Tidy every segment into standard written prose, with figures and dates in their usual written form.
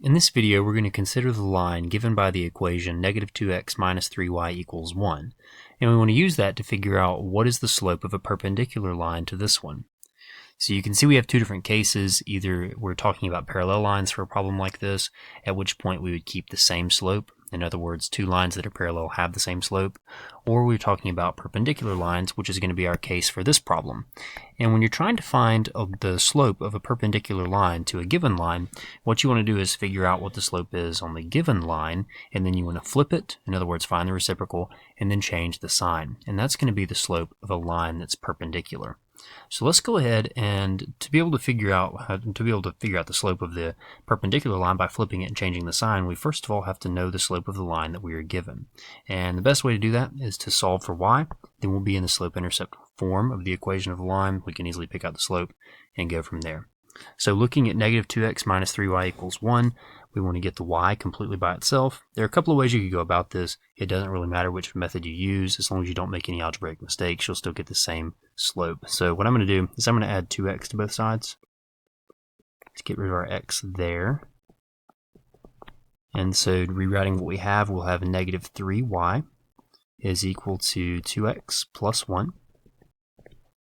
In this video, we're going to consider the line given by the equation negative 2x minus 3y equals 1, and we want to use that to figure out what is the slope of a perpendicular line to this one. So you can see we have two different cases. Either we're talking about parallel lines for a problem like this, at which point we would keep the same slope. In other words, two lines that are parallel have the same slope. Or we're talking about perpendicular lines, which is going to be our case for this problem. And when you're trying to find the slope of a perpendicular line to a given line, what you want to do is figure out what the slope is on the given line, and then you want to flip it, in other words, find the reciprocal, and then change the sign. And that's going to be the slope of a line that's perpendicular. So let's go ahead and to be able to figure out the slope of the perpendicular line by flipping it and changing the sign, we first of all have to know the slope of the line that we are given. And the best way to do that is to solve for y. Then we'll be in the slope-intercept form of the equation of the line. We can easily pick out the slope and go from there. So looking at negative 2x minus 3y equals 1, we want to get the y completely by itself. There are a couple of ways you could go about this. It doesn't really matter which method you use. As long as you don't make any algebraic mistakes, you'll still get the same slope. So what I'm going to do is I'm going to add 2x to both sides. Let's get rid of our x there. And so rewriting what we have, we'll have negative 3y is equal to 2x plus 1.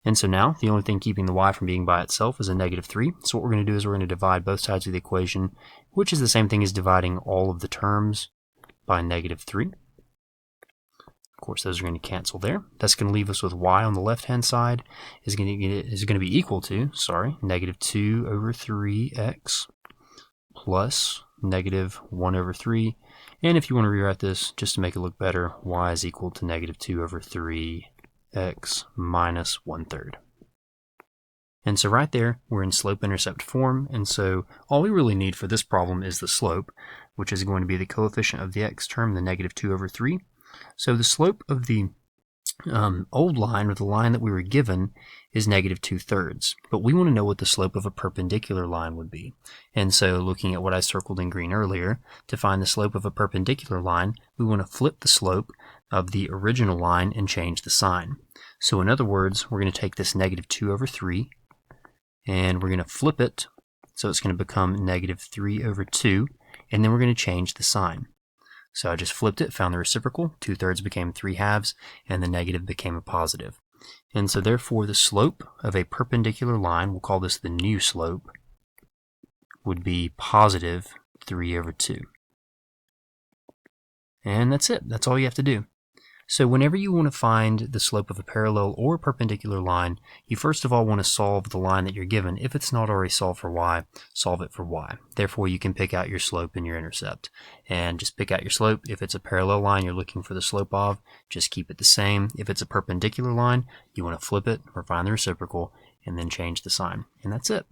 And so now, the only thing keeping the y from being by itself is a negative 3. So what we're going to do is we're going to divide both sides of the equation, which is the same thing as dividing all of the terms by negative 3. Of course, those are going to cancel there. That's going to leave us with y on the left-hand side is going to be equal to, negative 2 over 3x plus negative 1 over 3. And if you want to rewrite this, just to make it look better, y is equal to negative 2 over 3 x minus 1/3. And so right there, we're in slope-intercept form, and so all we really need for this problem is the slope, which is going to be the coefficient of the x term, the negative 2 over 3. So the slope of the old line, or the line that we were given, is negative 2/3. But we want to know what the slope of a perpendicular line would be. And so looking at what I circled in green earlier, to find the slope of a perpendicular line, we want to flip the slope of the original line and change the sign. So in other words, we're going to take this negative 2 over 3, and we're going to flip it, so it's going to become negative 3 over 2, and then we're going to change the sign. So I just flipped it, found the reciprocal, 2/3 became 3/2, and the negative became a positive. And so therefore the slope of a perpendicular line, we'll call this the new slope, would be positive 3 over 2. And that's it. That's all you have to do. So whenever you want to find the slope of a parallel or perpendicular line, you first of all want to solve the line that you're given. If it's not already solved for y, solve it for y. Therefore, you can pick out your slope and your intercept. And just pick out your slope. If it's a parallel line you're looking for the slope of, just keep it the same. If it's a perpendicular line, you want to flip it or find the reciprocal and then change the sign. And that's it.